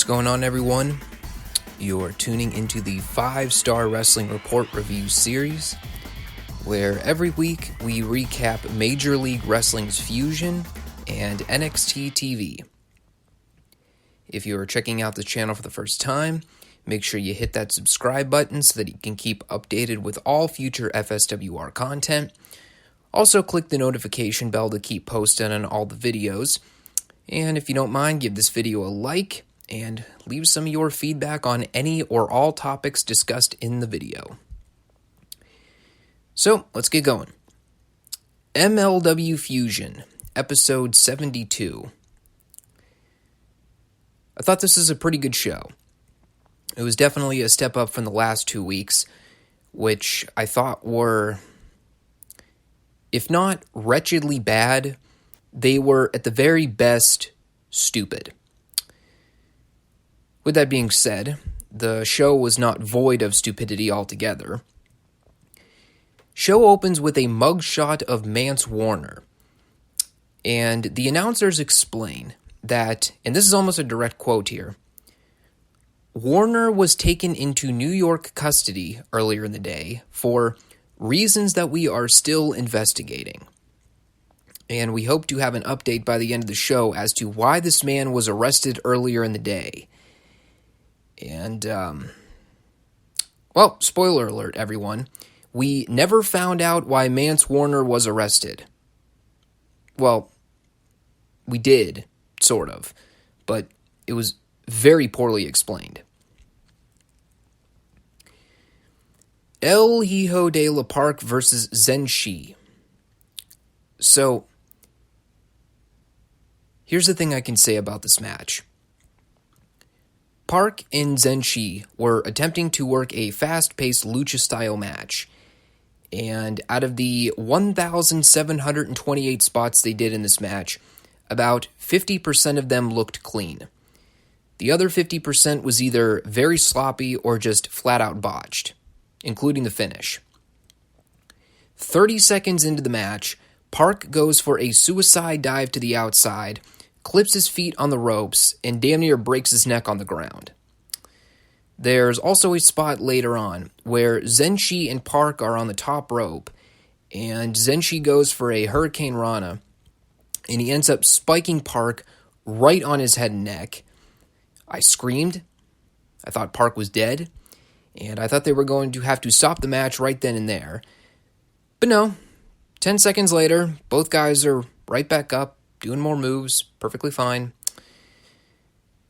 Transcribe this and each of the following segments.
going on, everyone? You're tuning into the 5 Starr Wrestling Report review series, where every week we recap Major League Wrestling's Fusion and NXT TV. If you're checking out the channel for the first time, make sure you hit that subscribe button so that you can keep updated with all future FSWR content. Also, click the notification bell to keep posted on all the videos. And if you don't mind, give this video a like and leave some of your feedback on any or all topics discussed in the video. So, let's get going. MLW Fusion, episode 72. I thought this was a pretty good show. It was definitely a step up from the last 2 weeks, which I thought were, if not wretchedly bad, they were at the very best stupid. With that being said, the show was not void of stupidity altogether. Show opens with a mugshot of Mance Warner, and the announcers explain that, and this is almost a direct quote here, Warner was taken into New York custody earlier in the day for reasons that we are still investigating. And we hope to have an update by the end of the show as to why this man was arrested earlier in the day. And, well, spoiler alert, everyone. We never found out why Mance Warner was arrested. Well, we did, sort of, but it was very poorly explained. El Hijo de la Park versus Zenshi. So, here's the thing I can say about this match. Park and Zenshi were attempting to work a fast-paced lucha-style match, and out of the 1,728 spots they did in this match, about 50% of them looked clean. The other 50% was either very sloppy or just flat-out botched, including the finish. 30 seconds into the match, Park goes for a suicide dive to the outside, clips his feet on the ropes, and damn near breaks his neck on the ground. There's also a spot later on where Zenshi and Park are on the top rope, and Zenshi goes for a Hurricane Rana, and he ends up spiking Park right on his head and neck. I screamed. I thought Park was dead, and I thought they were going to have to stop the match right then and there. But no, 10 seconds later, both guys are right back up, doing more moves, perfectly fine.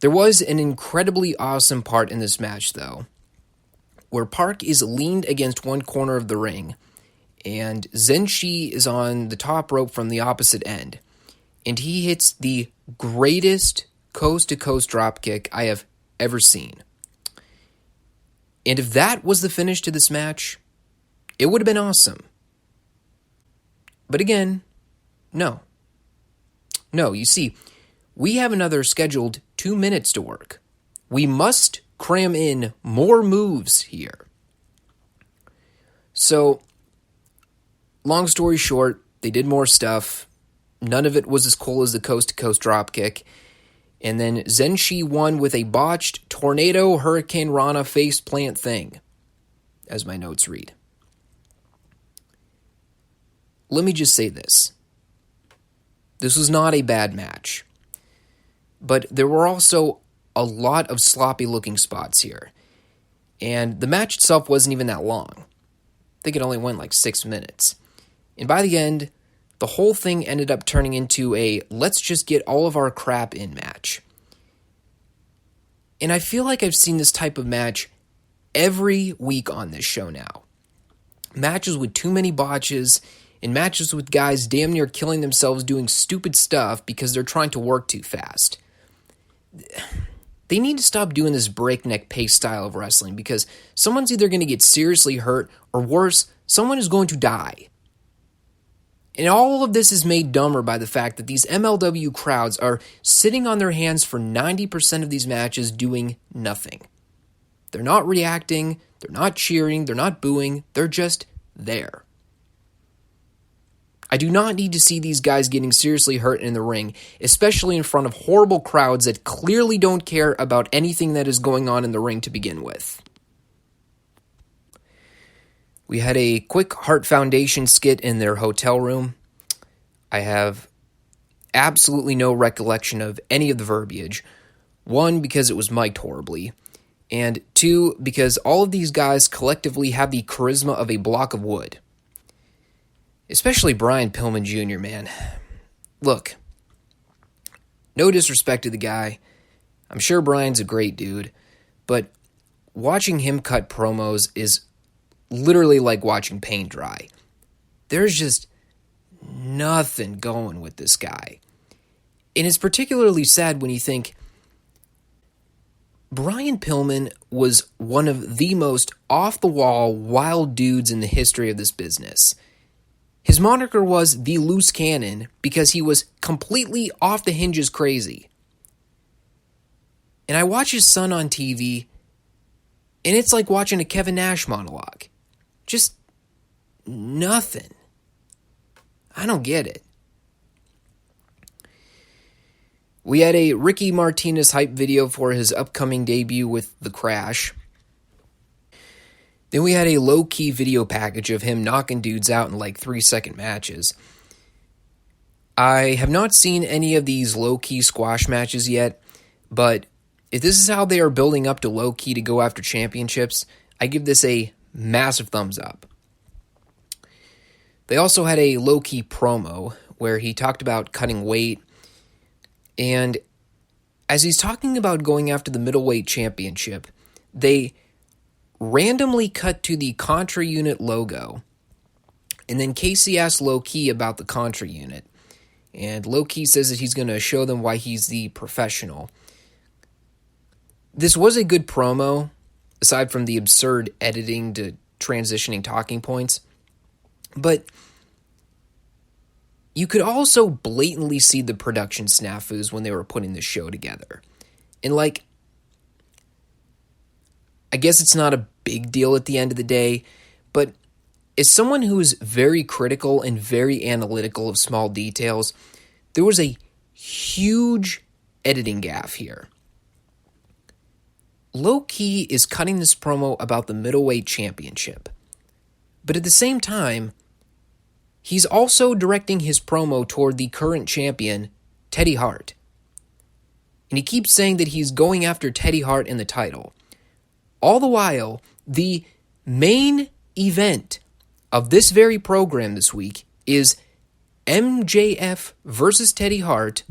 There was an incredibly awesome part in this match, though, where Park is leaned against one corner of the ring, and Zenshi is on the top rope from the opposite end, and he hits the greatest coast-to-coast dropkick I have ever seen. And if that was the finish to this match, it would have been awesome. But again, no. No, you see, we have another scheduled 2 minutes to work. We must cram in more moves here. So, long story short, they did more stuff. None of it was as cool as the coast-to-coast dropkick. And then Zenshi won with a botched Tornado Hurricane Rana face plant thing, as my notes read. Let me just say this. This was not a bad match. But there were also a lot of sloppy-looking spots here. And the match itself wasn't even that long. I think it only went like 6 minutes. And by the end, the whole thing ended up turning into a let's just get all of our crap in match. And I feel like I've seen this type of match every week on this show now. Matches with too many botches, and matches with guys damn near killing themselves doing stupid stuff because they're trying to work too fast. They need to stop doing this breakneck pace style of wrestling because someone's either going to get seriously hurt or worse, someone is going to die. And all of this is made dumber by the fact that these MLW crowds are sitting on their hands for 90% of these matches doing nothing. They're not reacting, they're not cheering, they're not booing, they're just there. I do not need to see these guys getting seriously hurt in the ring, especially in front of horrible crowds that clearly don't care about anything that is going on in the ring to begin with. We had a quick Hart Foundation skit in their hotel room. I have absolutely no recollection of any of the verbiage. One, because it was mic'd horribly. And two, because all of these guys collectively have the charisma of a block of wood. Especially Brian Pillman Jr., man. Look, no disrespect to the guy. I'm sure Brian's a great dude. But watching him cut promos is literally like watching paint dry. There's just nothing going with this guy. And it's particularly sad when you think Brian Pillman was one of the most off-the-wall wild dudes in the history of this business. His moniker was the loose cannon because he was completely off the hinges crazy. And I watch his son on TV, and it's like watching a Kevin Nash monologue. Just nothing. I don't get it. We had a Ricky Martinez hype video for his upcoming debut with The Crash. Then we had a low-key video package of him knocking dudes out in like 3-second matches. I have not seen any of these low-key squash matches yet, but if this is how they are building up to low-key to go after championships, I give this a massive thumbs up. They also had a low-key promo where he talked about cutting weight, and as he's talking about going after the Middleweight Championship, they randomly cut to the Contra Unit logo, and then Casey asks Low-Key about the Contra Unit, and Low-Key says that he's going to show them why he's the professional. This was a good promo, aside from the absurd editing to transitioning talking points, but you could also blatantly see the production snafus when they were putting the show together. And like, I guess it's not a big deal at the end of the day, but as someone who's very critical and very analytical of small details, there was a huge editing gaffe here. Low-Key is cutting this promo about the Middleweight Championship, but at the same time, he's also directing his promo toward the current champion, Teddy Hart. And he keeps saying that he's going after Teddy Hart in the title. All the while, the main event of this very program this week is MJF versus Teddy Hart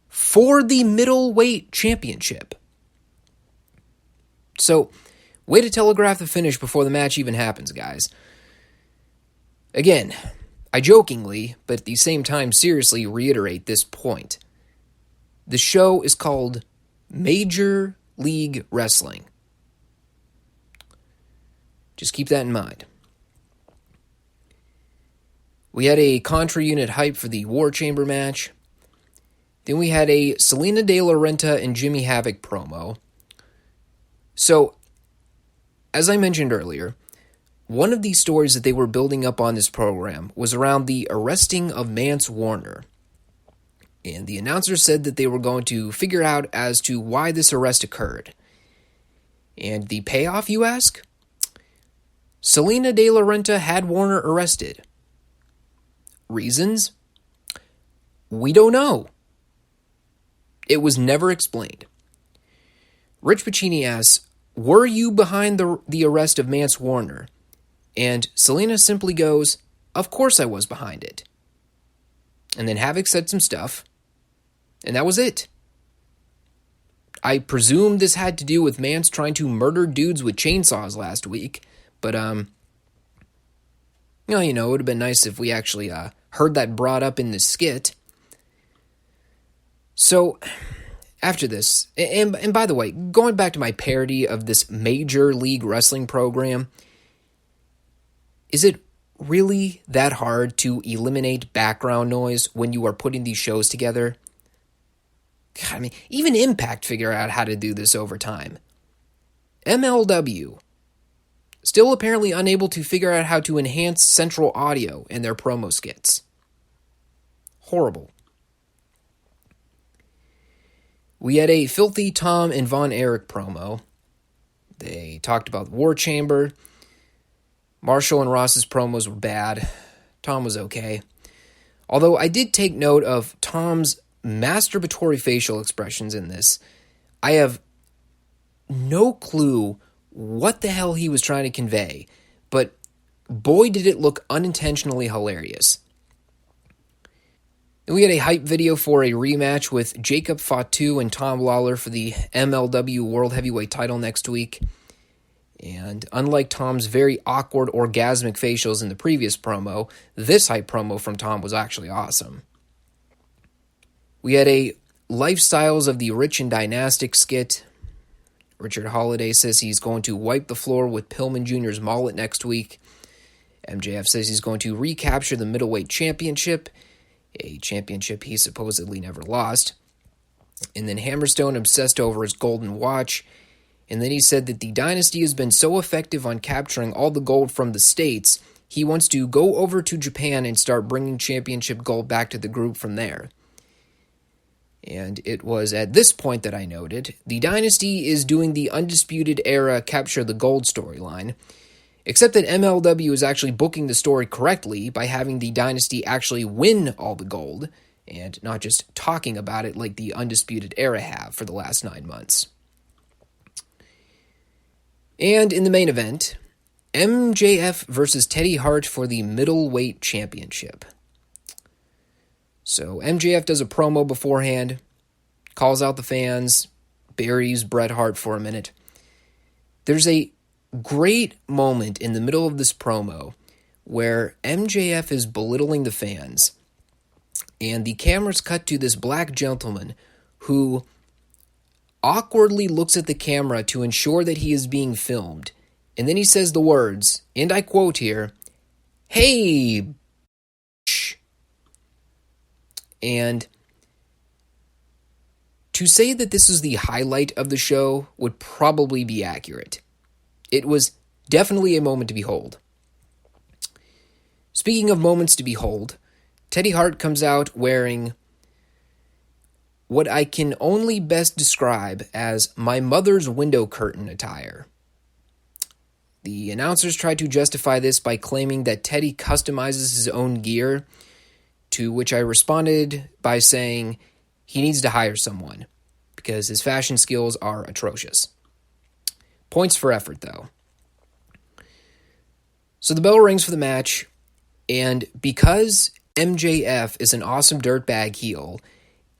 for the Middleweight Championship. So, way to telegraph the finish before the match even happens, guys. Again, I jokingly, but at the same time seriously reiterate this point. The show is called Major League Wrestling. Just keep that in mind. We had a Contra Unit hype for the War Chamber match. Then we had a Selena De La Renta and Jimmy Havoc promo. So, as I mentioned earlier, one of these stories that they were building up on this program was around the arresting of Mance Warner. And the announcer said that they were going to figure out as to why this arrest occurred. And the payoff, you ask? Selena De La Renta had Warner arrested. Reasons? We don't know. It was never explained. Rich Piccini asks, were you behind the arrest of Mance Warner? And Selena simply goes, of course I was behind it. And then Havoc said some stuff, and that was it. I presume this had to do with Mance trying to murder dudes with chainsaws last week, but, it would have been nice if we actually heard that brought up in the skit. So, after this, and by the way, going back to my parody of this Major League Wrestling program, is it really that hard to eliminate background noise when you are putting these shows together? God, I mean, even Impact figured out how to do this over time. MLW, still apparently unable to figure out how to enhance central audio in their promo skits. Horrible. We had a filthy Tom and Von Erich promo. They talked about the War Chamber. Marshall and Ross's promos were bad. Tom was okay. Although I did take note of Tom's masturbatory facial expressions in this. I have no clue what the hell he was trying to convey, but boy did it look unintentionally hilarious. And we had a hype video for a rematch with Jacob Fatu and Tom Lawler for the MLW World Heavyweight title next week. And unlike Tom's very awkward orgasmic facials in the previous promo, this hype promo from Tom was actually awesome. We had a Lifestyles of the Rich and Dynastic skit. Richard Holiday says he's going to wipe the floor with Pillman Jr.'s mullet next week. MJF says he's going to recapture the Middleweight Championship, a championship he supposedly never lost. And then Hammerstone obsessed over his golden watch. And then he said that the dynasty has been so effective on capturing all the gold from the States, he wants to go over to Japan and start bringing championship gold back to the group from there. And it was at this point that I noted, the dynasty is doing the Undisputed Era Capture the Gold storyline, except that MLW is actually booking the story correctly by having the dynasty actually win all the gold, and not just talking about it like the Undisputed Era have for the last 9 months. And in the main event, MJF versus Teddy Hart for the Middleweight Championship. So MJF does a promo beforehand, calls out the fans, buries Bret Hart for a minute. There's a great moment in the middle of this promo where MJF is belittling the fans, and the camera's cut to this black gentleman who awkwardly looks at the camera to ensure that he is being filmed, and then he says the words, and I quote here, "Hey, bitch." And to say that this is the highlight of the show would probably be accurate. It was definitely a moment to behold. Speaking of moments to behold, Teddy Hart comes out wearing what I can only best describe as my mother's window curtain attire. The announcers tried to justify this by claiming that Teddy customizes his own gear, to which I responded by saying he needs to hire someone, because his fashion skills are atrocious. Points for effort, though. So the bell rings for the match, and because MJF is an awesome dirtbag heel,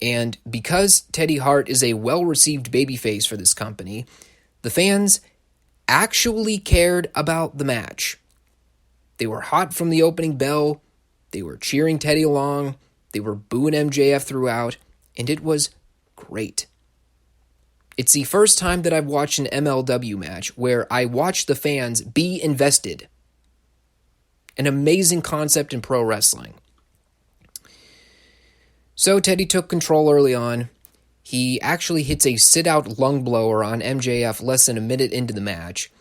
and because Teddy Hart is a well-received babyface for this company, the fans actually cared about the match. They were hot from the opening bell, they were cheering Teddy along, they were booing MJF throughout, and it was great. It's the first time that I've watched an MLW match where I watched the fans be invested. An amazing concept in pro wrestling. So Teddy took control early on. He actually hits a sit-out lung blower on MJF less than a minute into the match.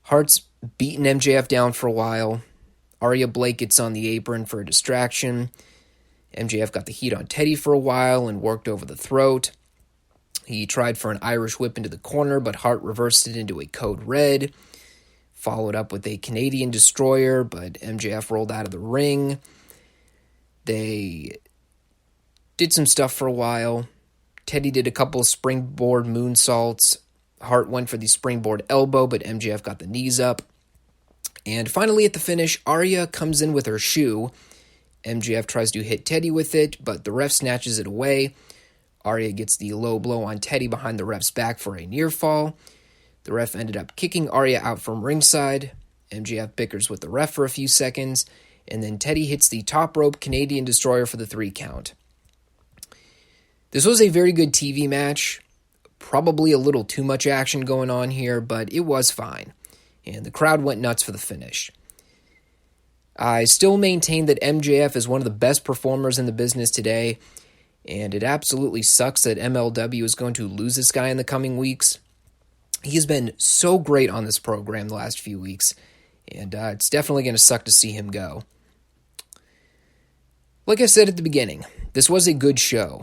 Hart's beaten MJF down for a while. Arya Blake gets on the apron for a distraction. MJF got the heat on Teddy for a while and worked over the throat. He tried for an Irish whip into the corner, but Hart reversed it into a code red. Followed up with a Canadian destroyer, but MJF rolled out of the ring. They did some stuff for a while. Teddy did a couple of springboard moonsaults. Hart went for the springboard elbow, but MJF got the knees up. And finally at the finish, Arya comes in with her shoe. MJF tries to hit Teddy with it, but the ref snatches it away. Arya gets the low blow on Teddy behind the ref's back for a near fall. The ref ended up kicking Arya out from ringside. MJF bickers with the ref for a few seconds, and then Teddy hits the top rope Canadian destroyer for the 3 count. This was a very good TV match. Probably a little too much action going on here, but it was fine. And the crowd went nuts for the finish. I still maintain that MJF is one of the best performers in the business today, and it absolutely sucks that MLW is going to lose this guy in the coming weeks. He has been so great on this program the last few weeks, and it's definitely going to suck to see him go. Like I said at the beginning, this was a good show.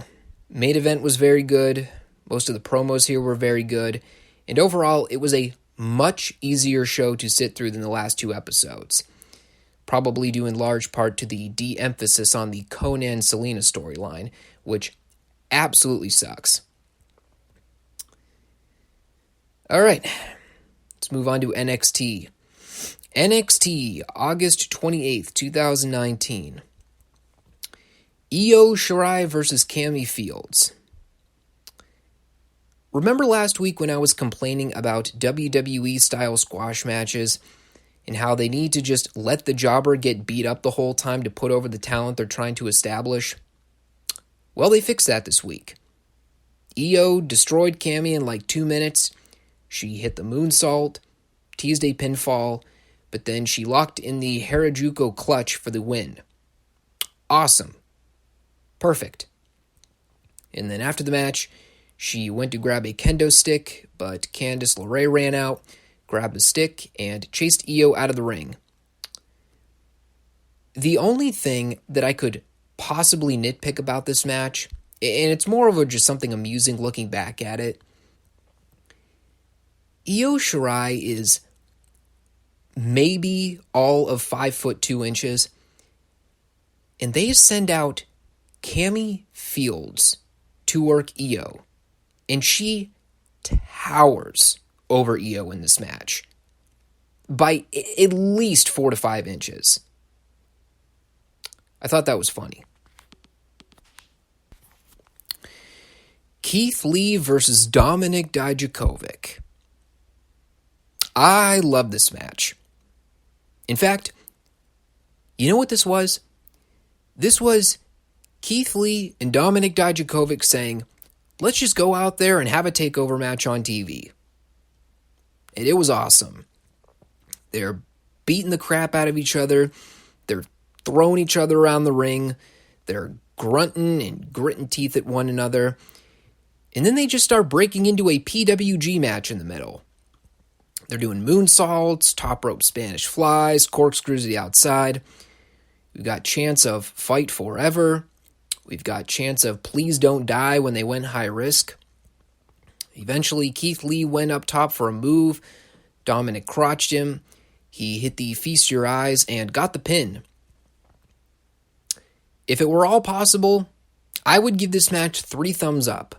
Main event was very good. Most of the promos here were very good. And overall, it was a much easier show to sit through than the last two episodes. Probably due in large part to the de-emphasis on the Conan-Selena storyline, which absolutely sucks. Alright, let's move on to NXT. NXT, August 28th, 2019. Io Shirai versus Cammy Fields. Remember last week when I was complaining about WWE-style squash matches and how they need to just let the jobber get beat up the whole time to put over the talent they're trying to establish? Well, they fixed that this week. Io destroyed Cammy in like 2 minutes. She hit the moonsault, teased a pinfall, but then she locked in the Harajuku clutch for the win. Awesome. Perfect. And then after the match, she went to grab a kendo stick, but Candice LeRae ran out, grabbed the stick, and chased Io out of the ring. The only thing that I could possibly nitpick about this match, and it's more of just something amusing looking back at it, Io Shirai is maybe all of 5'2", and they send out Cammy Fields to work Io, and she towers over Io in this match by at least 4 to 5 inches. I thought that was funny. Keith Lee versus Dominik Dijakovic. I love this match. In fact, you know what this was? This was Keith Lee and Dominik Dijakovic saying, let's just go out there and have a takeover match on TV. And it was awesome. They're beating the crap out of each other. They're throwing each other around the ring. They're grunting and gritting teeth at one another. And then they just start breaking into a PWG match in the middle. They're doing moonsaults, top rope Spanish flies, corkscrews to the outside. We've got chants of fight forever. We've got chants of please don't die when they went high risk. Eventually, Keith Lee went up top for a move. Dominik crotched him. He hit the feast your eyes and got the pin. If it were all possible, I would give this match 3 thumbs up.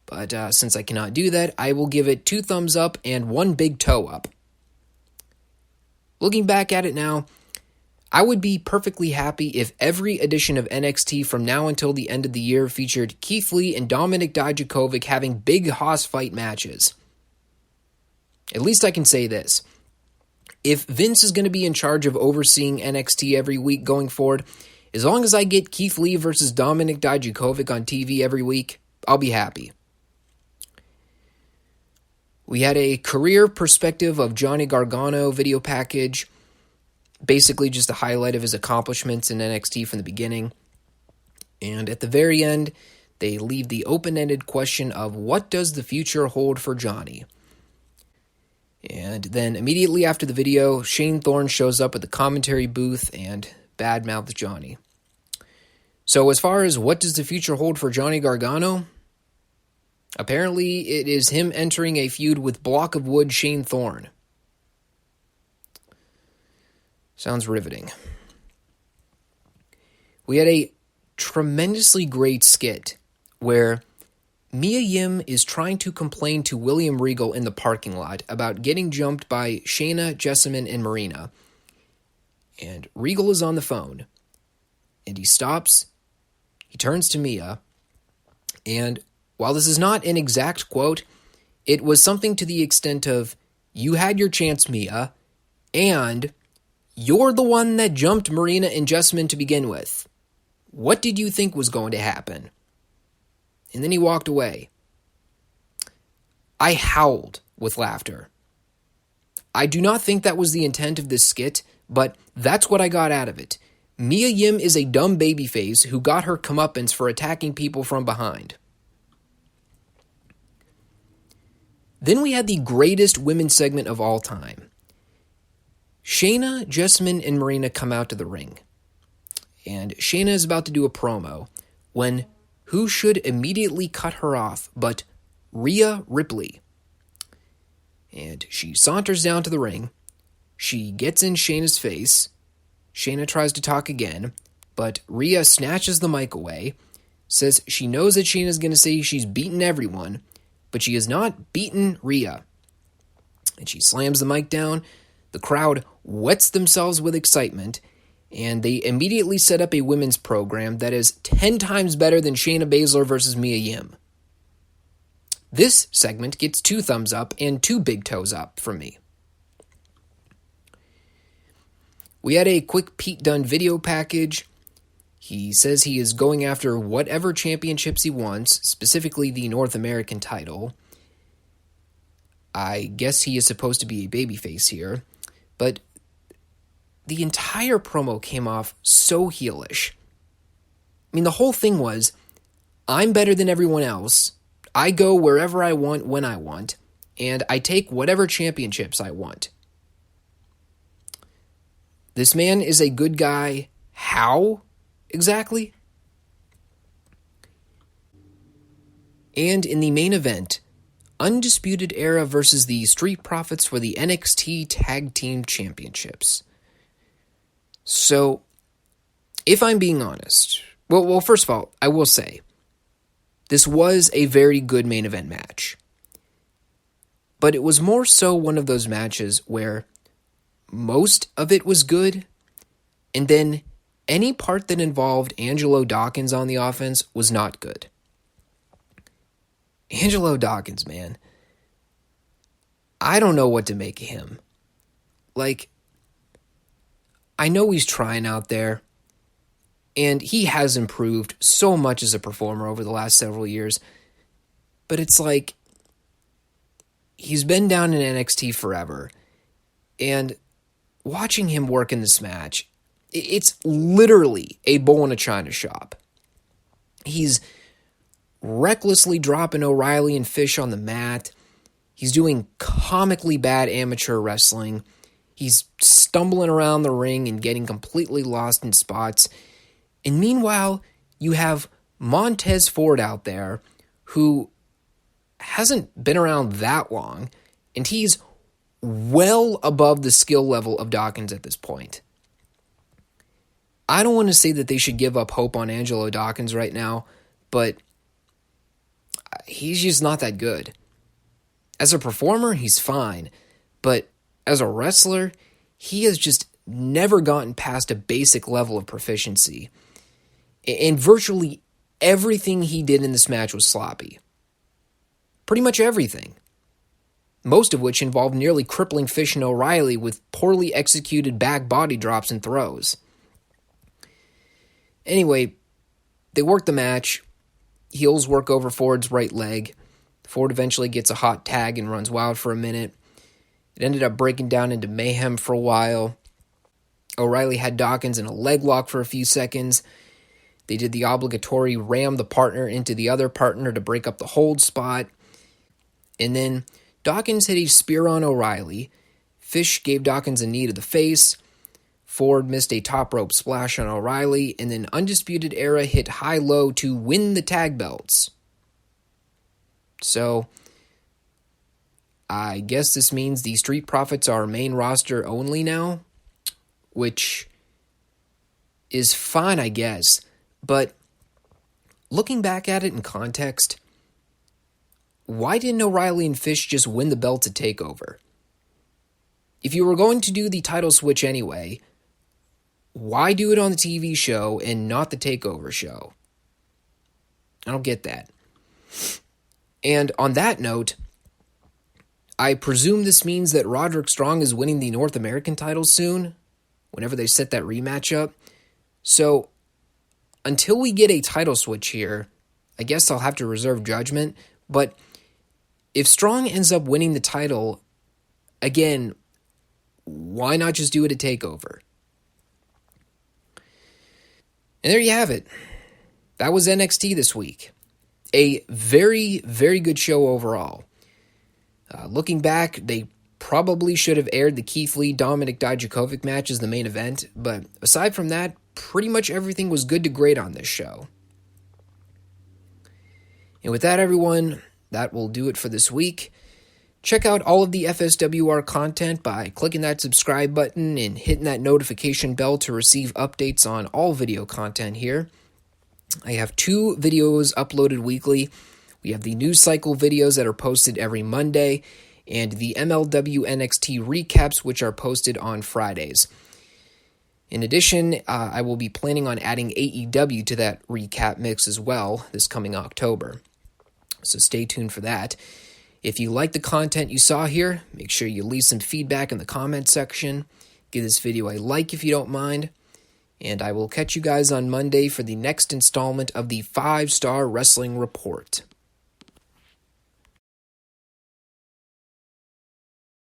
But since I cannot do that, I will give it 2 thumbs up and 1 big toe up. Looking back at it now, I would be perfectly happy if every edition of NXT from now until the end of the year featured Keith Lee and Dominik Dijakovic having big hoss fight matches. At least I can say this. If Vince is going to be in charge of overseeing NXT every week going forward, as long as I get Keith Lee versus Dominik Dijakovic on TV every week, I'll be happy. We had a career perspective of Johnny Gargano video package, basically just a highlight of his accomplishments in NXT from the beginning. And at the very end, they leave the open-ended question of what does the future hold for Johnny? And then immediately after the video, Shane Thorne shows up at the commentary booth and badmouths Johnny. So as far as what does the future hold for Johnny Gargano, apparently it is him entering a feud with Block of Wood Shane Thorne. Sounds riveting. We had a tremendously great skit where Mia Yim is trying to complain to William Regal in the parking lot about getting jumped by Shayna, Jessamine, and Marina. And Regal is on the phone. And he stops. He turns to Mia. And while this is not an exact quote, it was something to the extent of, you had your chance, Mia, and you're the one that jumped Marina and Jessamine to begin with. What did you think was going to happen? And then he walked away. I howled with laughter. I do not think that was the intent of this skit, but that's what I got out of it. Mia Yim is a dumb babyface who got her comeuppance for attacking people from behind. Then we had the greatest women's segment of all time. Shayna, Jessamine, and Marina come out to the ring. and Shayna is about to do a promo when who should immediately cut her off but Rhea Ripley. And she saunters down to the ring. She gets in Shayna's face. Shayna tries to talk again, but Rhea snatches the mic away, says she knows that Shayna's going to say she's beaten everyone, but she has not beaten Rhea. And she slams the mic down. The crowd wets themselves with excitement, and they immediately set up a women's program that is 10 times better than Shayna Baszler versus Mia Yim. This segment gets 2 thumbs up and 2 big toes up from me. We had a quick Pete Dunne video package. He says he is going after whatever championships he wants, specifically the North American title. I guess he is supposed to be a babyface here, but the entire promo came off so heelish. I mean, the whole thing was, I'm better than everyone else. I go wherever I want, when I want, and I take whatever championships I want. This man is a good guy. How exactly? And in the main event, Undisputed Era versus the Street Profits for the NXT Tag Team Championships. So, if I'm being honest, well, first of all, I will say, this was a very good main event match. But it was more so one of those matches where most of it was good, and then any part that involved Angelo Dawkins on the offense was not good. Angelo Dawkins, man. I don't know what to make of him. Like, I know he's trying out there, and he has improved so much as a performer over the last several years, but it's like, he's been down in NXT forever, and watching him work in this match, it's literally a bull in a china shop. He's recklessly dropping O'Reilly and Fish on the mat. He's doing comically bad amateur wrestling. He's stumbling around the ring and getting completely lost in spots. And meanwhile, you have Montez Ford out there who hasn't been around that long, and he's well above the skill level of Dawkins at this point. I don't want to say that they should give up hope on Angelo Dawkins right now, but he's just not that good. As a performer, he's fine, but as a wrestler, he has just never gotten past a basic level of proficiency. And virtually everything he did in this match was sloppy. Pretty much everything. Most of which involved nearly crippling Fish and O'Reilly with poorly executed back body drops and throws. Anyway, they work the match. Heels work over Ford's right leg. Ford eventually gets a hot tag and runs wild for a minute. It ended up breaking down into mayhem for a while. O'Reilly had Dawkins in a leg lock for a few seconds. They did the obligatory ram the partner into the other partner to break up the hold spot. And then Dawkins hit a spear on O'Reilly. Fish gave Dawkins a knee to the face. Ford missed a top rope splash on O'Reilly, and then Undisputed Era hit high-low to win the tag belts. So, I guess this means the Street Profits are main roster only now, which is fine, I guess. But looking back at it in context, why didn't O'Reilly and Fish just win the belts at TakeOver? If you were going to do the title switch anyway, why do it on the TV show and not the TakeOver show? I don't get that. And on that note, I presume this means that Roderick Strong is winning the North American title soon, whenever they set that rematch up. So, until we get a title switch here, I guess I'll have to reserve judgment. But if Strong ends up winning the title, again, why not just do it at TakeOver? And there you have it. That was NXT this week. A very, very good show overall. Looking back, they probably should have aired the Keith Lee-Dominik Dijakovic match as the main event, but aside from that, pretty much everything was good to great on this show. And with that, everyone, that will do it for this week. Check out all of the FSWR content by clicking that subscribe button and hitting that notification bell to receive updates on all video content here. I have 2 videos uploaded weekly. We have the news cycle videos that are posted every Monday, and the MLW NXT recaps, which are posted on Fridays. In addition, I will be planning on adding AEW to that recap mix as well this coming October. So stay tuned for that. If you like the content you saw here, make sure you leave some feedback in the comment section. Give this video a like if you don't mind. And I will catch you guys on Monday for the next installment of the 5 Starr Wrestling Report.